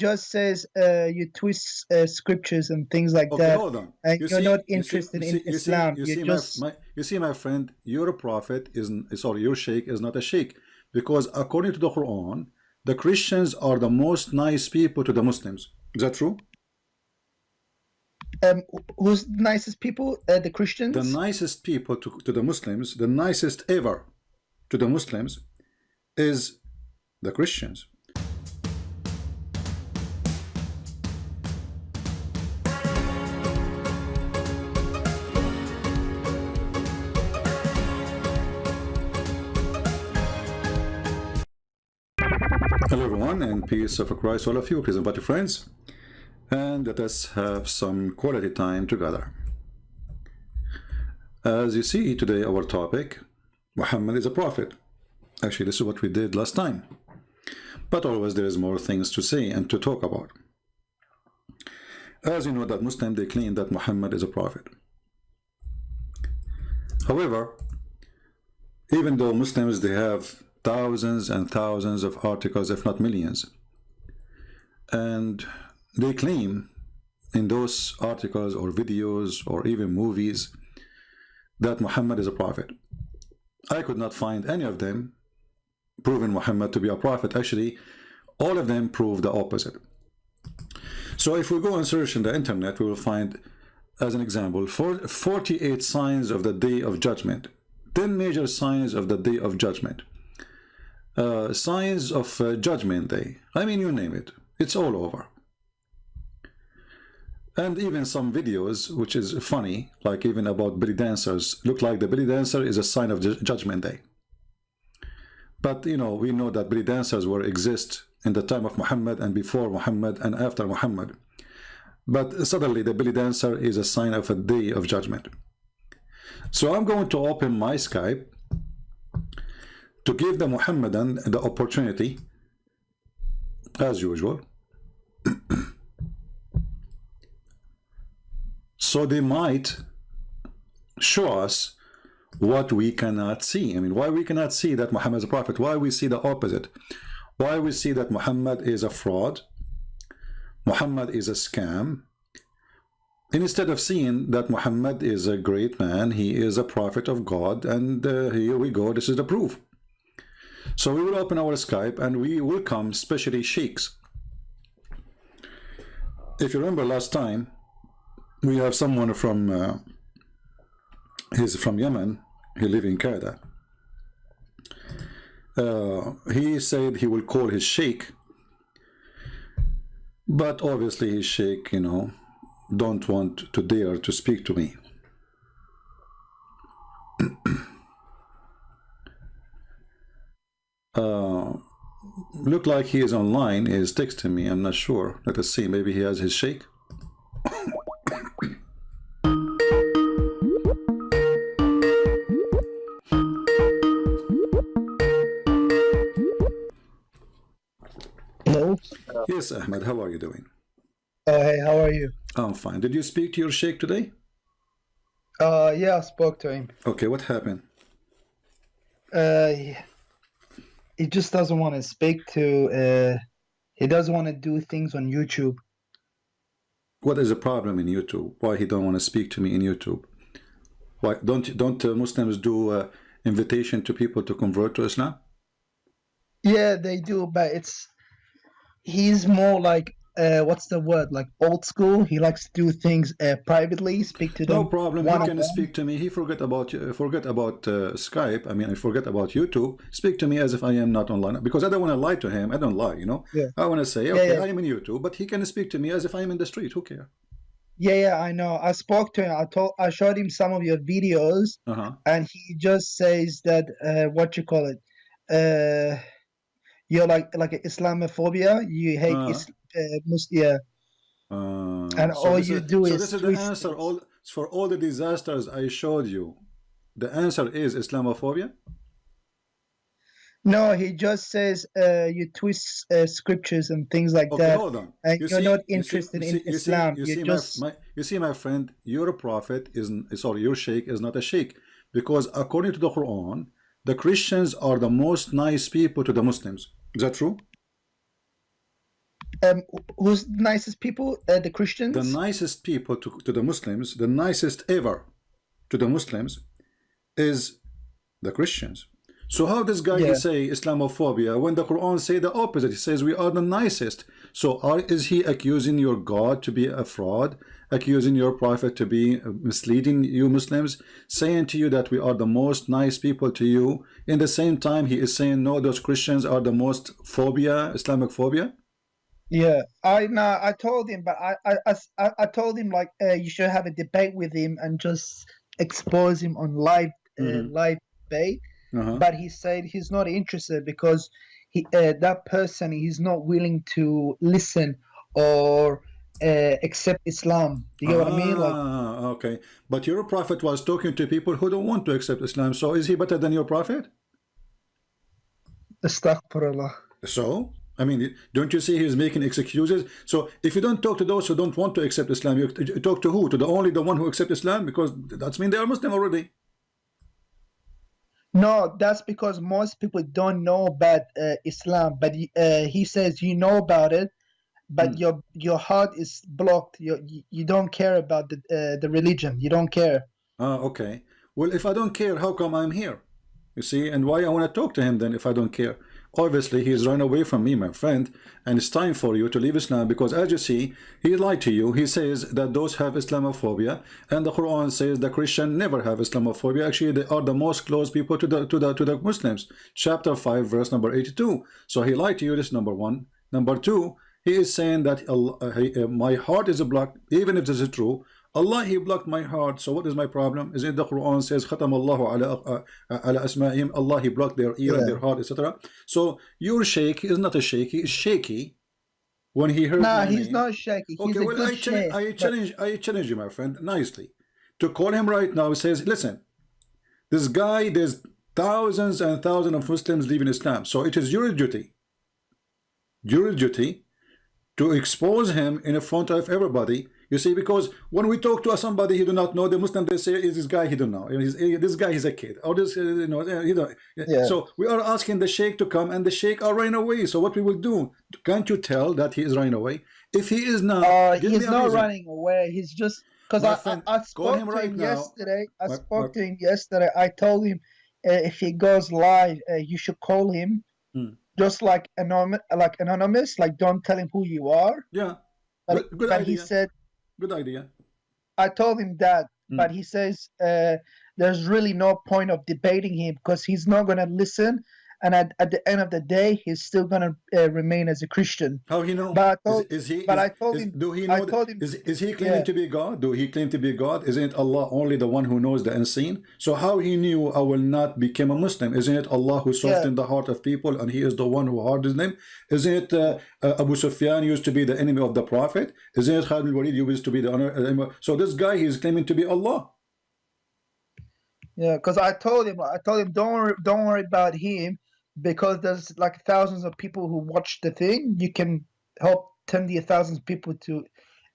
just says you twist scriptures and things like Okay, that, hold on. and You you're see, not you see, interested you in see, you see, Islam. you You see, just you see, my friend, your prophet isn't, sorry, your sheikh is not a sheikh, because according to the Quran, the Christians are the most nice people to the Muslims. Is that true? who's the nicest people? The Christians. The nicest people to the Muslims, the nicest ever to the Muslims is the Christians. Hello everyone, and peace of Christ all of you. Please invite your friends and let us have some quality time together. As you see today, our topic, Muhammad is a prophet. Actually, this is what we did last time, but always there is more things to say and to talk about. As you know, that Muslims, they claim that Muhammad is a prophet. However, even though Muslims, they have thousands and thousands of articles, if not millions, and they claim in those articles or videos or even movies that Muhammad is a prophet. I could not find any of them proving Muhammad to be a prophet. Actually, all of them prove the opposite. So if we go and search in the internet, we will find, as an example, 48 signs of the Day of Judgment, 10 major signs of the Day of Judgment, signs of Judgment Day. I mean, you name it, it's all over. And even some videos, which is funny, like even about belly dancers, look like the belly dancer is a sign of Judgment Day. But you know, we know that belly dancers were exist in the time of Muhammad and before Muhammad and after Muhammad. But suddenly the belly dancer is a sign of a day of judgment. So I'm going to open my Skype to give the Muhammadan the opportunity, as usual, so they might show us what we cannot see. I mean, why we cannot see that Muhammad is a prophet, why we see the opposite, why we see that Muhammad is a fraud, Muhammad is a scam, instead of seeing that Muhammad is a great man, he is a prophet of God, and here we go, this is the proof. So we will open our Skype and we welcome especially sheikhs. If you remember last time, we have someone from he's from Yemen, he lives in Canada. He said he will call his sheikh, but obviously his sheikh, you know, don't want to dare to speak to me. Look like he is online, he is texting me, I'm not sure. Let us see, maybe he has his sheikh. Hello. Yes, Ahmed, how are you doing? Hey, how are you? I'm fine. Did you speak to your sheikh today? Yeah, I spoke to him. Okay, what happened? He just doesn't want to speak to. He doesn't want to do things on YouTube. What is the problem in YouTube? Why he don't want to speak to me in YouTube? Why don't Muslims do invitation to people to convert to Islam? Yeah, they do, but he's more like what's the word? Like old school. He likes to do things privately, speak to them. No problem. He can one-on-one. speak to me. He forget about Skype. I mean, I forget about YouTube. Speak to me as if I am not online, because I don't want to lie to him. I don't lie, you know. Yeah. I want to say, okay, yeah. I am in YouTube, but he can speak to me as if I am in the street. Who cares? Yeah, I know. I spoke to him. I showed him some of your videos, and he just says that what you call it, you're like Islamophobia. You hate yeah. And So all you do is this is the answer. For all the disasters I showed you, the answer is Islamophobia. No, he just says you twist scriptures and things like Okay, that, hold on. and you're not interested in Islam. You see, my friend, your prophet sorry, your sheikh is not a sheikh, because according to the Quran, the Christians are the most nice people to the Muslims. Is that true? Who's the nicest people? The Christians? The nicest people to the Muslims, the nicest ever to the Muslims is the Christians. So how this guy he say Islamophobia when the Quran say the opposite? He says we are the nicest. So is he accusing your God to be a fraud, accusing your prophet to be misleading you Muslims, saying to you that we are the most nice people to you? In the same time he is saying no, those Christians are the most phobia, Islamic phobia. Yeah, I told him, but I told him like you should have a debate with him and just expose him on live live debate. But he said he's not interested because that person he's not willing to listen or accept Islam. Do you get what I mean? Like, okay. But your prophet was talking to people who don't want to accept Islam. So is he better than your prophet? Astaghfirullah. So I mean, don't you see he's making excuses? So if you don't talk to those who don't want to accept Islam, you talk to who? To the one who accepts Islam? Because that's mean they are Muslim already. No, that's because most people don't know about Islam. But he says you know about it, but your heart is blocked. You don't care about the religion. You don't care. Okay. Well, if I don't care, how come I'm here? You see, and why I want to talk to him then if I don't care? Obviously, he's run away from me, my friend, and it's time for you to leave Islam because, as you see, he lied to you. He says that those have Islamophobia, and the Quran says the Christian never have Islamophobia. Actually, they are the most close people to the Muslims. Chapter 5, verse number 82. So he lied to you. This is number one. Number two, he is saying that my heart is blocked, even if this is true. Allah, he blocked my heart. So what is my problem? Is it the Quran says Khatam Allahu ala asma'ihim, Allah, he blocked their ear and their heart, etc. So your sheikh is not a sheikh, he is shaky when he heard my he's name. not shaky. He's Okay, a well, good sheikh, I challenge you, my friend, nicely, to call him right now. He says, listen, this guy, there's thousands and thousands of Muslims leaving Islam. So it is your duty to expose him in front of everybody. You see, because when we talk to somebody he do not know, the Muslim, they say, is this guy he don't know. This guy is a kid. Or this, you know, So we are asking the sheikh to come, and the sheikh are running away. So what we will do? Can't you tell that he is running away? If he is not, he's not running away. He's just because I spoke to him yesterday. I spoke to him yesterday. I told him if he goes live, you should call him. Just like anonymous, like don't tell him who you are. Yeah, good idea. He said, good idea. I told him that, but he says there's really no point of debating him because he's not going to listen, and at the end of the day, he's still going to remain as a Christian. How he know? But I told him. Do he know? Is he claiming to be God? Do he claim to be God? Isn't it Allah only the one who knows the unseen? So how he knew I will not become a Muslim? Isn't it Allah who softened the heart of people, and he is the one who hardened them? Isn't it Abu Sufyan used to be the enemy of the Prophet? Isn't it Khalid al-Walid used to be the enemy? So this guy, he is claiming to be Allah. Yeah, because I told him don't worry about him. Because there's like thousands of people who watch the thing, you can help 10,000 people to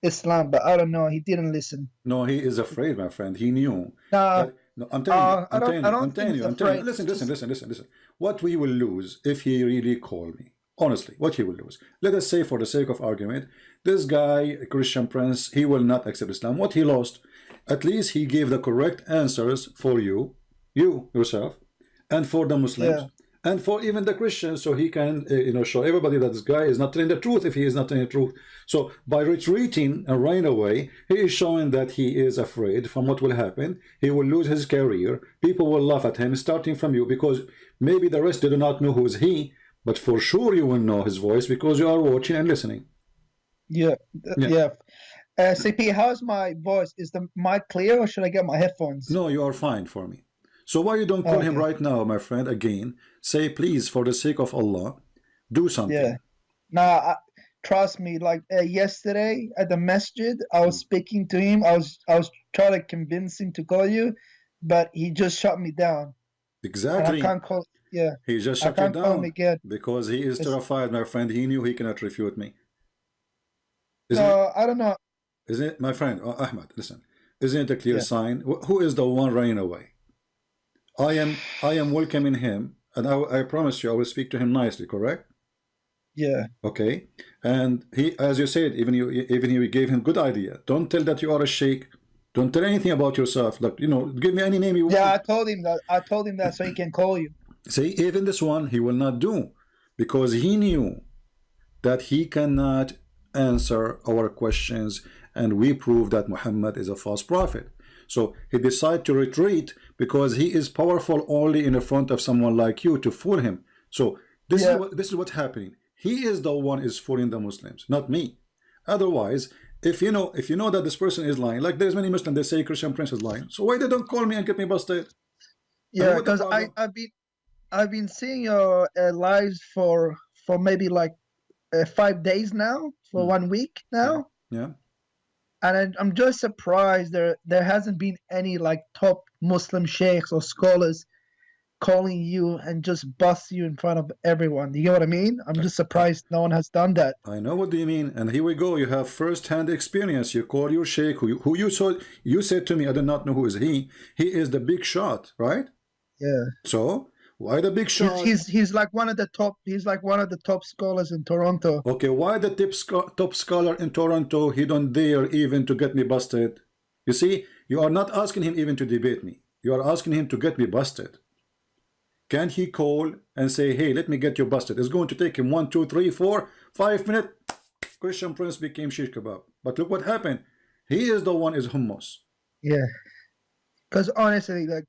Islam. But I don't know, he didn't listen. No, he is afraid, my friend. He knew. No, I'm telling you. Listen. What we will lose if he really called me, honestly, what he will lose. Let us say, for the sake of argument, this guy, Christian Prince, he will not accept Islam. What he lost, at least he gave the correct answers for you yourself, and for the Muslims. Yeah. And for even the Christians, so he can show everybody that this guy is not telling the truth if he is not telling the truth. So by retreating and running away, he is showing that he is afraid from what will happen. He will lose his career. People will laugh at him, starting from you, because maybe the rest do not know who is he, but for sure you will know his voice because you are watching and listening. Yeah. CP, how's my voice? Is the mic clear, or should I get my headphones? No, you are fine for me. So why you don't call him right now, my friend, again? Say, please, for the sake of Allah, do something. Yeah. Nah, trust me, like yesterday at the masjid, I was speaking to him. I was trying to convince him to call you, but he just shut me down. Exactly. And I can't call. Yeah. He just shut you down again. because he is terrified, my friend. He knew he cannot refute me. I don't know. Isn't it, my friend, Ahmed, listen, isn't it a clear sign? Who is the one running away? I am welcoming him, and I promise you I will speak to him nicely, correct? Yeah. Okay, and he, as you said, even you gave him good idea. Don't tell that you are a sheikh. Don't tell anything about yourself. Like, give me any name you Yeah, want. I told him that. I told him that so he can call you. See, even this one he will not do, because he knew that he cannot answer our questions, and we prove that Muhammad is a false prophet. So he decided to retreat because he is powerful only in the front of someone like you to fool him. So Yeah. this is what's happening. He is the one is fooling the Muslims, not me. Otherwise, if you know that this person is lying, like there's many Muslims, they say Christian Prince is lying. So why they don't call me and get me busted? I mean, Yeah, what the because problem? I've been seeing your lives for maybe like 5 days now, for Hmm. 1 week Yeah, now, yeah. and I'm just surprised there hasn't been any like top Muslim sheikhs or scholars calling you and just bust you in front of everyone. Do you know what I mean? I'm just I, surprised no one has done that. I know what do you mean, and here we go. You have first-hand experience. You call your sheikh, who you saw. You said to me, I do not know who is he. He is the big shot, right? Yeah. So why the big He's shot? he's he's like one of the top. He's like one of the top scholars in Toronto. Okay, why the top scholar in Toronto? He don't dare even to get me busted. You see, you are not asking him even to debate me. You are asking him to get me busted. Can he call and say, hey, let me get you busted? It's going to take him 1, 2, 3, 4, 5 minutes. Christian Prince became shish kebab. But look what happened. He is the one is hummus. Yeah. Because honestly, like,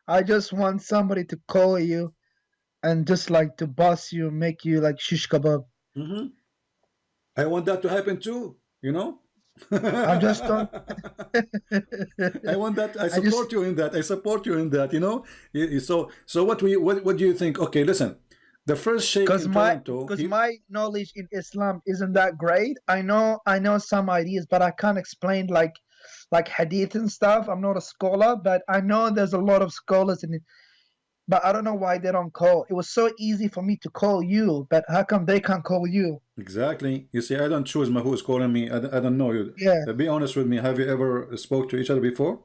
I just want somebody to call you and just like to bust you, make you like shish kebab. I want that to happen too, you know? I'm just don't. I want that. I I just support you in that. I support you in that, you know? So what do you think? Okay, listen. The first sheikh because in my Toronto, because my knowledge in Islam isn't that great. I know some ideas, but I can't explain like hadith and stuff. I'm not a scholar, but I know there's a lot of scholars in it. But I don't know why they don't call. It was so easy for me to call you, but how come they can't call you? exactly. You see, I don't choose my who's calling me. I don't know you. Yeah. Be honest with me. Have you ever spoke to each other before?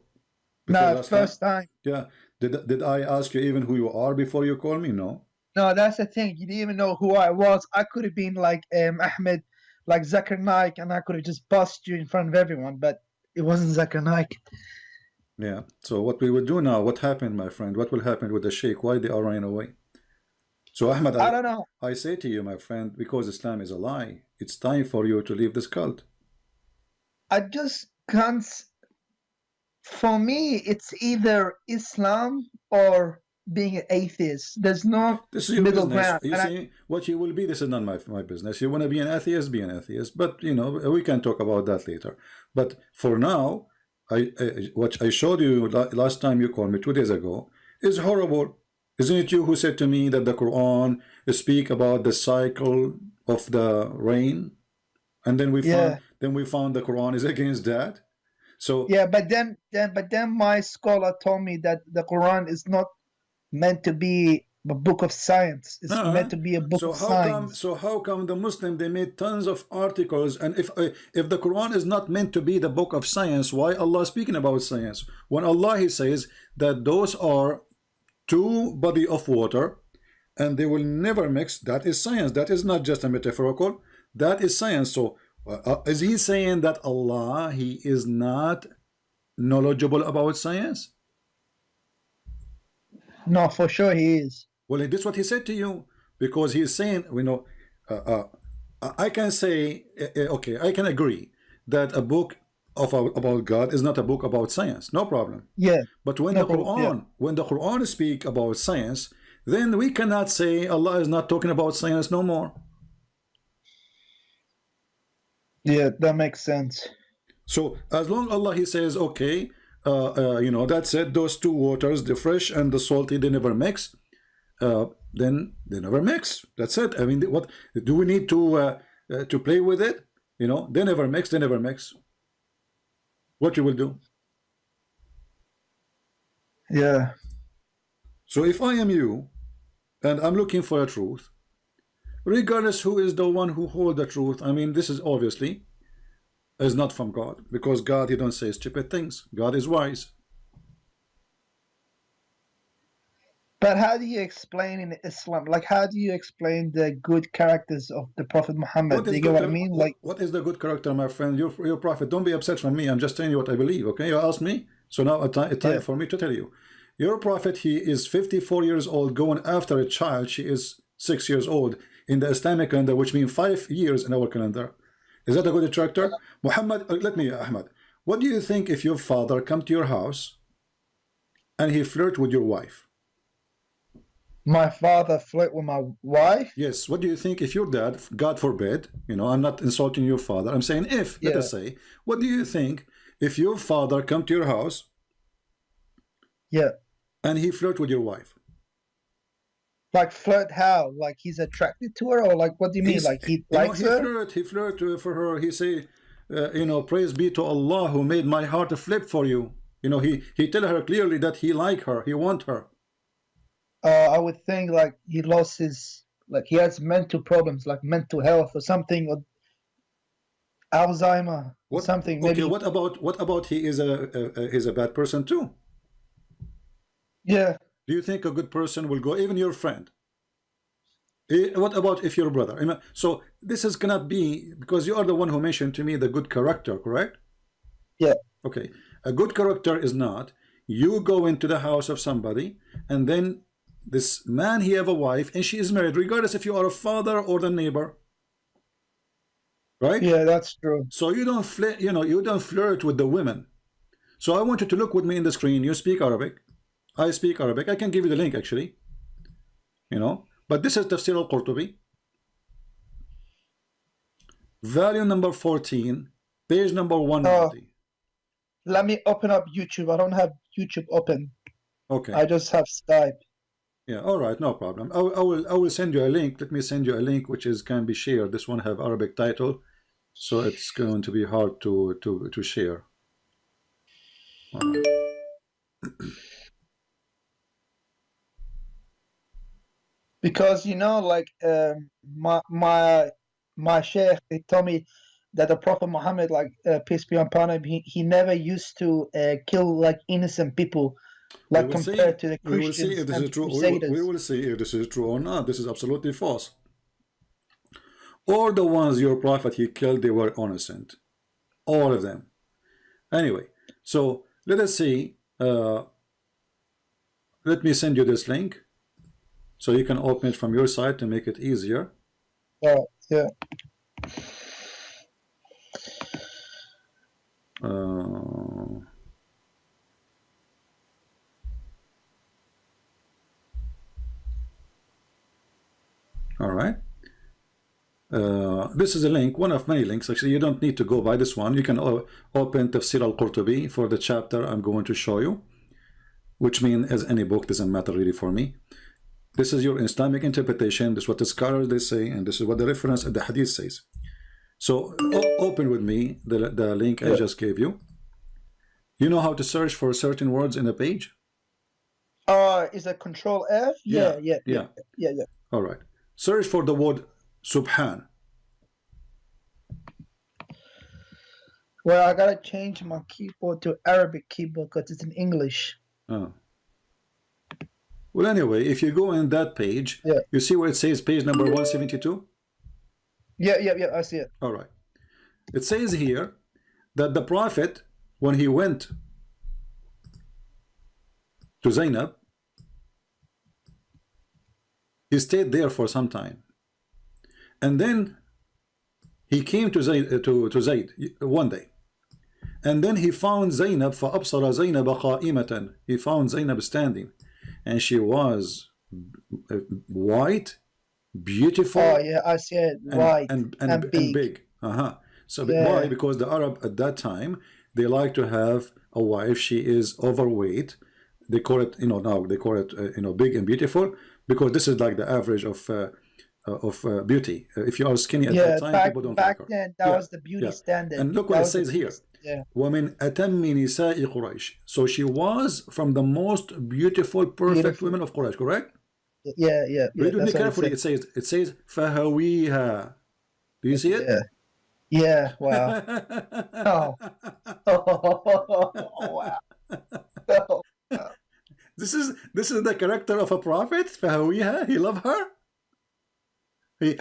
Before No, last time? first time. Yeah. Did I ask you even who you are before you call me? No. No, that's the thing. You didn't even know who I was. I could have been like Ahmed, like Zakir Naik, and I could have just bust you in front of everyone, but it wasn't Zakir Naik. Yeah. So what we will do now, what happened, my friend? What will happen with the sheikh? Why they are running away? So Ahmed, I don't know. I say to you, my friend, because Islam is a lie, it's time for you to leave this cult. I just can't. For me, it's either Islam or being an atheist. There's no This is your middle business. ground. You And see, what you will be, this is not my business. You want to be an atheist, be an atheist. But, you know, we can talk about that later. But for now, what I showed you last time you called me 2 days ago is horrible. Isn't it you who said to me that the Quran speak about the cycle of the rain? And then yeah, we found the Quran is against that. So yeah, but then my scholar told me that the Quran is not meant to be a book of science. It's meant uh, to be a book so of how come signs. so how come the Muslim they made tons of articles, and if the Quran is not meant to be the book of science, why Allah speaking about science when Allah he says that those are two body of water and they will never mix? That is science. That is not just a metaphorical, that is science. So is he saying that Allah he is not knowledgeable about science? No, for sure he is. Well, this is what he said to you, because he is saying, you know, uh, I can say, okay, I can agree that a book about God is not a book about science, no problem. Yeah, But no problem. Yeah, when the Quran speak about science, then we cannot say Allah is not talking about science no more. yeah, that makes sense. So as long Allah he says, okay, you know, that's it. Those two waters, the fresh and the salty, they never mix. Then they never mix. That's it. I mean, what do we need to play with it? You know, they never mix. They never mix. What you will do? Yeah, So if I am you, and I'm looking for a truth, regardless who is the one who hold the truth, I mean, this is obviously is not from God, because God he don't say stupid things. God is wise. But how do you explain in Islam? Like, how do you explain the good characters of the Prophet Muhammad? What Do is you get good? what I mean? Like, What is the good character, my friend? Your prophet. Don't be upset from me. I'm just telling you what I believe. Okay, you asked me, so now a time yeah, for me to tell you. Your prophet, he is 54 years old, going after a child. She is 6 years old in the Islamic calendar, which means 5 years in our calendar. Is that a good character? Muhammad, let me, Ahmad. What do you think if your father come to your house and he flirt with your wife? my father flirt with my wife. Yes. What do you think if your dad, God forbid, you know, I'm not insulting your father. I'm saying if, let Yeah, us say, what do you think if your father come to your house yeah. and he flirt with your wife? Like flirt how? Like he's attracted to her, or like what do you mean? He's, Like he you know, likes her? he flirt for her. He say, you know, praise be to Allah who made my heart flip for you. You know, he tell her clearly that he like her, he want her. I would think like he lost his, like he has mental problems, like mental health or something, or Alzheimer or What? something. Okay, Maybe. what about he is a bad person too? Yeah, Do you think a good person will go, even your friend? What about if your brother? So this is cannot be, because you are the one who mentioned to me the good character, correct? yeah, Okay, a good character is not you go into the house of somebody and then this man, he have a wife and she is married, regardless if you are a father or the neighbor, right? yeah. That's true. So you don't flirt, you know, you don't flirt with the women. So I want you to look with me in the screen. You speak Arabic, I speak Arabic. I can give you the link actually, you know, but this is Tafsir al-Qurtubi, volume number 14, page number 190. Let me open up YouTube. I don't have YouTube open. Okay. I just have Skype. Yeah, all right, no problem. I will send you a link. Let me send you a link which is can be shared. This one have Arabic title, so it's going to be hard to share. Because you know, like my sheikh, he told me that the Prophet Muhammad, like peace be upon him, he never used to kill like innocent people, We like will see. compared to the We will see Christians if this and is the true. We Crusaders. will see if this is true or not. This is absolutely false. All the ones your prophet he killed, they were innocent. All of them. Anyway, so let us see. Let me send you this link so you can open it from your side to make it easier. Oh, yeah. All right. This is a link, one of many links. Actually, you don't need to go by this one. You can open Tafsir al-Qurtubi for the chapter I'm going to show you, which means as any book, doesn't matter really for me. This is your Islamic interpretation. This is what the scholars they say, and this is what the reference of the hadith says. So open with me the link I just gave you. You know how to search for certain words in a page? Is it Control F? Yeah. All right. Search for the word Subhan. Well, I gotta change my keyboard to Arabic keyboard because it's in English. Oh. Well, anyway, if you go in that page, you see where it says page number 172? Yeah, I see it. All right. It says here that the Prophet, when he went to Zainab, he stayed there for some time. And then he came to Zayd one day. And then he found Zainab, فَأَبْصَرَ زَيْنَبَ قَائِمَةً. He found Zainab standing. And she was white, beautiful. Oh, yeah, I see it. White and big. So why? Because the Arab at that time, they like to have a wife. She is overweight. They call it, you know, now they call it, you know, big and beautiful, because this is like the average of beauty. If you are skinny at that time, people don't like her. Back then, that was the beauty standard. And look what it says here. وَمِنْ أَتَمِّ نِسَاءِ قُرَيْشِ. So she was from the most beautiful, perfect women of Quraysh, correct? Yeah. Read with me carefully. It says فَهَوِيهَا. Do you see it? Yeah. Wow. Oh. Wow. This is This is the character of a prophet. فهويها, he loved her. He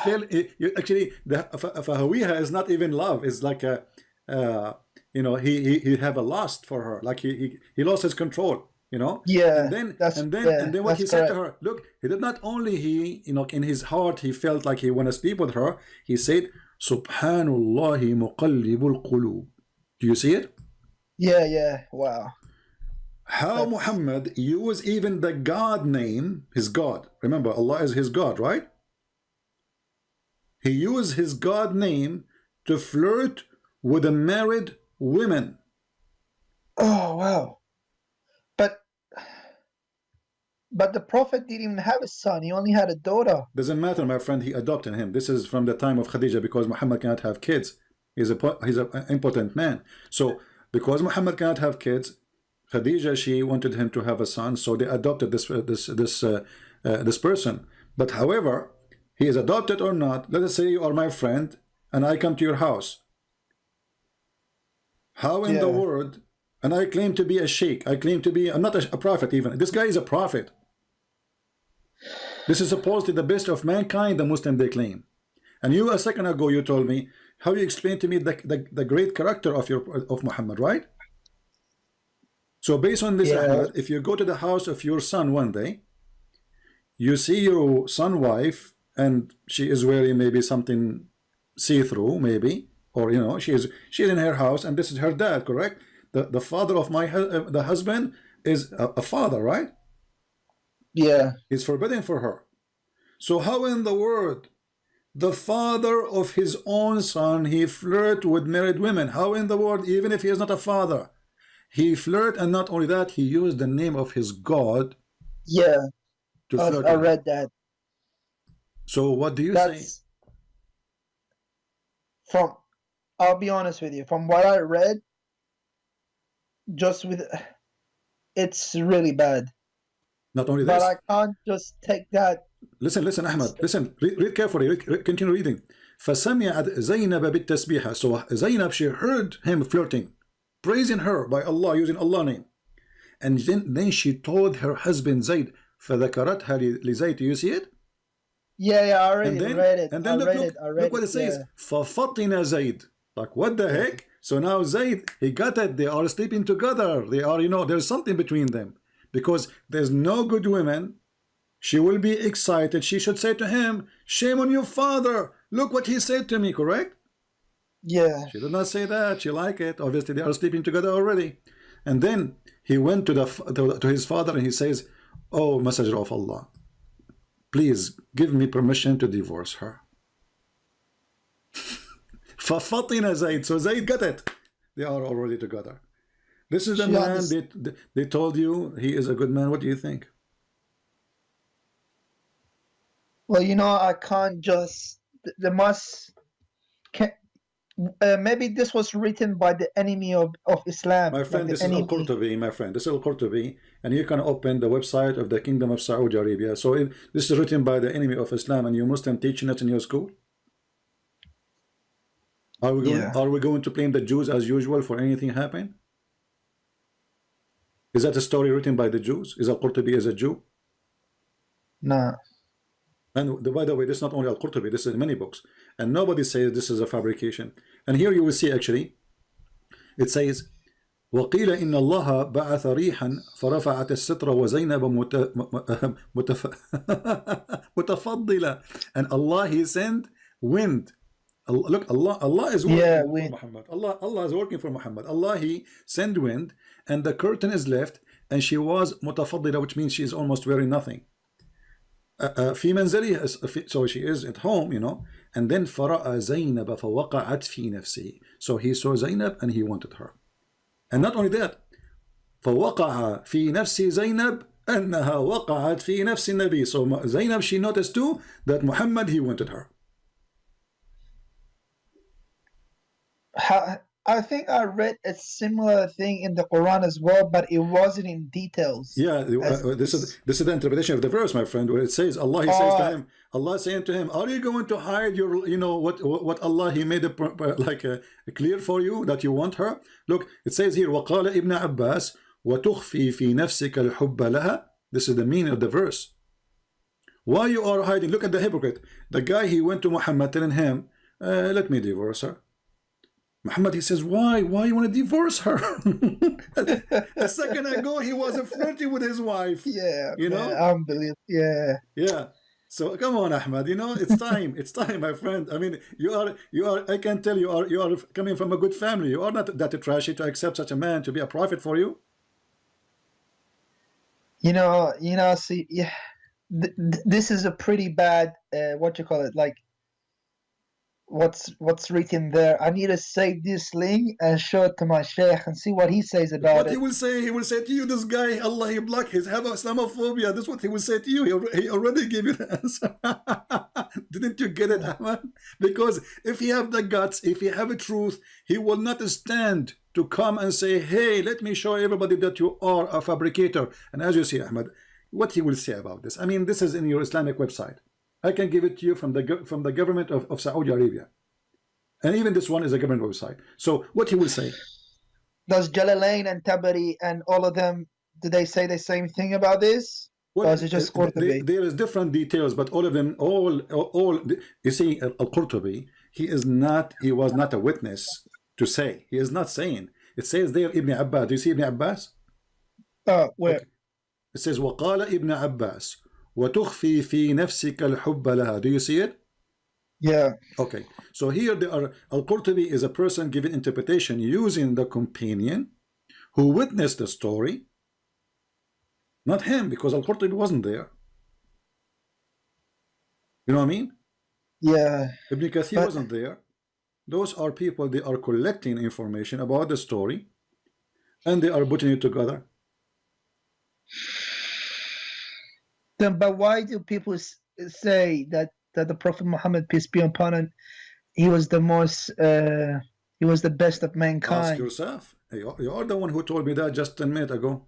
felt actually the فهويها is not even love. It's like a you know, he have a lust for her. Like he lost his control. You know. Yeah. And then what he said to her. Look, he did not only you know, in his heart he felt like he want to sleep with her. He said, Subhanallah muqallibul qulub. Do you see it? Yeah, yeah. Wow. How Muhammad used even the God name, his God. Remember, Allah is his God, right? He used his God name to flirt with the married women. Oh, wow. But the Prophet didn't even have a son. He only had a daughter. Doesn't matter, my friend. He adopted him. This is from the time of Khadija, because Muhammad cannot have kids. He's an impotent man. So because Muhammad cannot have kids, Khadija, she wanted him to have a son, so they adopted this person. But however, he is adopted or not, let us say you are my friend and I come to your house. How in the world, and I claim to be a sheikh, I claim to be, I'm not a prophet even. This guy is a prophet. This is supposedly the best of mankind, the Muslim they claim. And you, a second ago, you told me how you explained to me the great character of Muhammad, right? So based on this, Ahmed, if you go to the house of your son one day, you see your son's wife, and she is wearing maybe something see-through, maybe, or you know, she's in her house, and this is her dad, correct? The father of the husband is a father, right? Yeah. It's forbidden for her. So how in the world the father of his own son, he flirt with married women? How in the world, even if he is not a father, he flirt, and not only that, he used the name of his God. Yeah. To flirt. I read that. So what do you say? I'll be honest with you, from what I read, it's really bad. Not only this, but I can't just take that. Listen, Ahmed. Listen, read carefully. Continue reading. فسمعت زينب بالتسبيح. So Zainab, she heard him flirting, praising her by Allah, using Allah name. And then she told her husband Zayd. فذكرتها لزيد. Do you see it? Yeah, I already read it. And then look what it says. ففطن زيد. Like, what the heck? So now Zayd, he got it. They are sleeping together. They are, you know, there's something between them. Because there's no good woman. She will be excited. She should say to him, shame on your father. Look what he said to me, correct? Yeah. She did not say that. She liked it. Obviously, they are sleeping together already. And then he went to his father and he says, oh, Messenger of Allah, please give me permission to divorce her. فَفَطِنَ Zayd. So Zayd got it. They are already together. This is the man they told you he is a good man. What do you think? Well, you know, I can't just. Maybe this was written by the enemy of Islam. My friend, this is Al-Qurtubi, my friend. This is Al-Qurtubi, and you can open the website of the Kingdom of Saudi Arabia. So this is written by the enemy of Islam, and you Muslim teaching it in your school? Are we going to blame the Jews as usual for anything happen? Is that a story written by the Jews? Is Al-Qurtubi as a Jew? No. And by the way, this is not only Al-Qurtubi, this is many books. And nobody says this is a fabrication. And here you will see actually, it says, وَقِيلَ إِنَّ اللَّهَ بَعَثَ رِيحًا فَرَفَعَتِ السِّتْرَ وَزَيْنَبَ مُتَفَضِّلًا. And Allah, He sent wind. Look, Allah is working for Muhammad. Allah is working for Muhammad. Allah, He sent wind, and the curtain is left, and she was mutafaddila, which means she is almost wearing nothing. في منزلها, so she is at home, you know. And then فرأى زينب فوقعت في نفسه. So he saw Zainab and he wanted her. And not only that, فوقع في نفس زينب أنها وقعت في نفس النبي. So Zainab, she noticed too that Muhammad, he wanted her. I think I read a similar thing in the Quran as well, but it wasn't in details. Yeah, this is the interpretation of the verse, my friend, where it says Allah, He says to him, Allah saying to him, are you going to hide your, you know, what Allah, He made it like clear for you that you want her? Look, it says here, وقال ابن عباس وتخفي في نفسك الحب لها. This is the meaning of the verse. Why you are hiding? Look at the hypocrite. The guy, he went to Muhammad telling him, let me divorce her. Muhammad, he says, why you want to divorce her? A second ago he was flirting with his wife. Yeah, you know, unbelievable. Yeah. So come on, Ahmad, you know, it's time. It's time, my friend. I mean, you are I can tell you are coming from a good family. You are not that trashy to accept such a man to be a prophet for you. You know, see, yeah, this is a pretty bad what you call it, like what's written there. I need to save this link and show it to my sheikh and see what he says about what it. He will say to you, this guy, Allah, he block his have Islamophobia. This is what he will say to you. He already gave you the answer. Didn't you get it, Ahmad? Because if he have the guts, if he have a truth, he will not stand to come and say, hey, let me show everybody that you are a fabricator. And as you see, Ahmad, what he will say about this, I mean, this is in your Islamic website. I can give it to you from the government of Saudi Arabia. And even this one is a government website. So what he will say? Does Jalalain and Tabari and all of them, do they say the same thing about this? Well, or is it just Qurtubi? There is different details, but all of them, all you see, Al-Qurtubi, he was not a witness to say. He is not saying. It says there Ibn Abbas. Do you see Ibn Abbas? Where? Okay. It says وقال ابن عباس وتخفي في نفسك الحب لها. Do you see it? Yeah. Okay. So here they are. Al-Qurtubi is a person giving interpretation using the companion who witnessed the story, not him, because Al-Qurtubi wasn't there. You know what I mean? Yeah. Ibn Kathir wasn't there. Those are people, they are collecting information about the story and they are putting it together. Then, but why do people say that the Prophet Muhammad, peace be upon him, he was the most, he was the best of mankind? Ask yourself. You are the one who told me that just 10 minutes ago.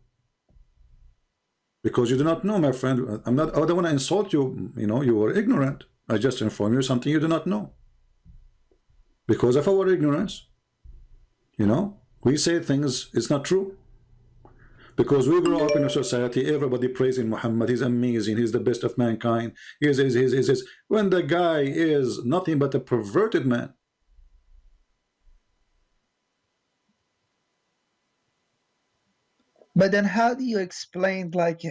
Because you do not know, my friend. I don't want to insult you. You know, you were ignorant. I just inform you something you do not know. Because of our ignorance, you know, we say things, it's not true. Because we grow up in a society, everybody praising Muhammad, he's amazing, he's the best of mankind, he's when the guy is nothing but a perverted man. But then how do you explain like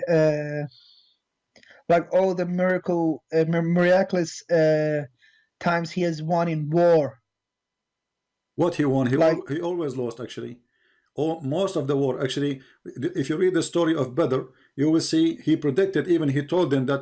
all the miraculous times he has won in war? What he won? He always lost, actually. Most of the war, actually. If you read the story of Badr, you will see he predicted, even he told them that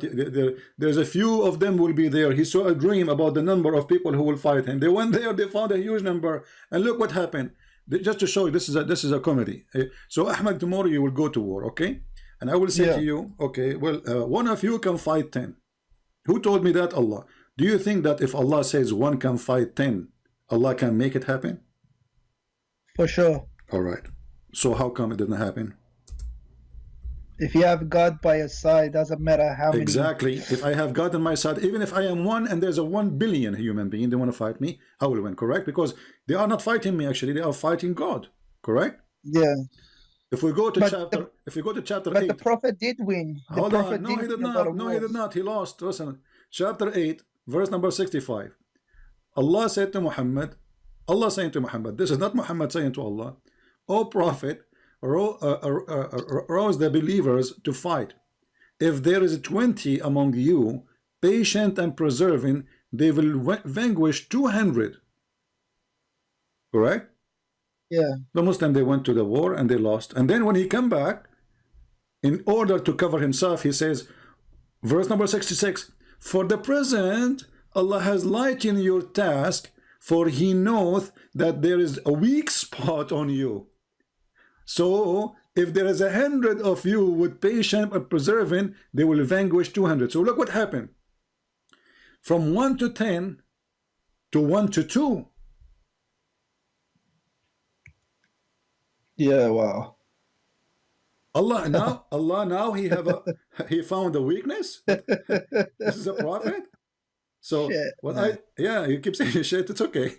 there's a few of them will be there. He saw a dream about the number of people who will fight him. They went there, they found a huge number, and look what happened. Just to show you, this is a comedy. So Ahmed, tomorrow you will go to war, okay? And I will say to you, okay, well, one of you can fight 10. Who told me that? Allah. Do you think that if Allah says one can fight 10, Allah can make it happen? For sure. All right. So how come it didn't happen? If you have God by your side, doesn't matter how many. Exactly. If I have God on my side, even if I am one and there's a 1 billion human being, they want to fight me, I will win, correct? Because they are not fighting me, actually, they are fighting God, correct? Yeah. If we go to chapter 8. But the Prophet did win. Hold on. No, he did not. No, he did not. He lost. Listen. Chapter 8, verse number 65. Allah said to Muhammad, Allah saying to Muhammad, this is not Muhammad saying to Allah, O Prophet, rouse the believers to fight. If there is 20 among you, patient and persevering, they will vanquish 200. Correct? Yeah. The Muslim, they went to the war and they lost. And then when he came back, in order to cover himself, he says, verse number 66, for the present, Allah has lightened your task, for he knoweth that there is a weak spot on you. So if there is 100 of you with patient and persevering, they will vanquish 200. So look what happened. From 1 to 10 to 1 to 2. Yeah, wow. Allah now he found a weakness. This is a prophet. So shit, you keep saying shit, it's okay.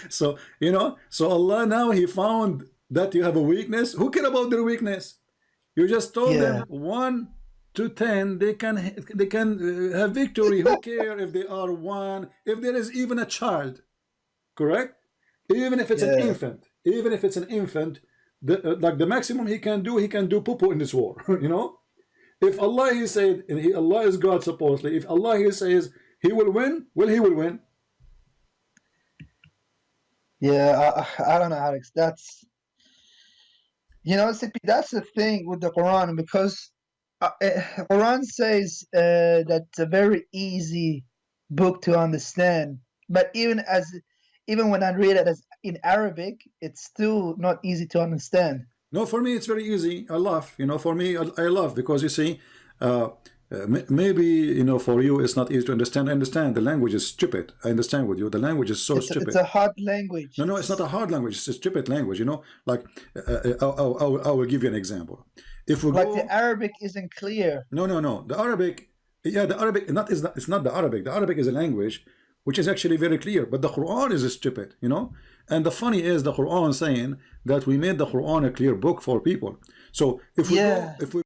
So you know, so Allah now he found that you have a weakness. Who care about their weakness? You just told Yeah. them 1 to 10, they can have victory. Who care if they are 1, if there is even a child, correct? Even if it's an Yeah. infant, even if it's an infant, like the maximum he can do poo-poo in this war. You know, if Allah he said, and Allah is God supposedly, if Allah he says he will win, well, he will win. Yeah, I don't know, Alex. That's, you know, Sippy, that's the thing with the Quran, because Quran says that's a very easy book to understand, but even when I read it as in Arabic, it's still not easy to understand. No, for me it's very easy. I love, you know, for me I love, because you see, maybe, you know, for you it's not easy to understand. I understand the language is stupid. I understand with you. The language is so It's stupid. a hard language. No, it's not a hard language. It's a stupid language. You know, like I will give you an example. If we Like go, the Arabic isn't clear. no, the Arabic, yeah, the Arabic, it's not the Arabic. The Arabic is a language which is actually very clear, but the Quran is stupid. You know, and the funny is the Quran saying that we made the Quran a clear book for people. So if we go, Yeah. if we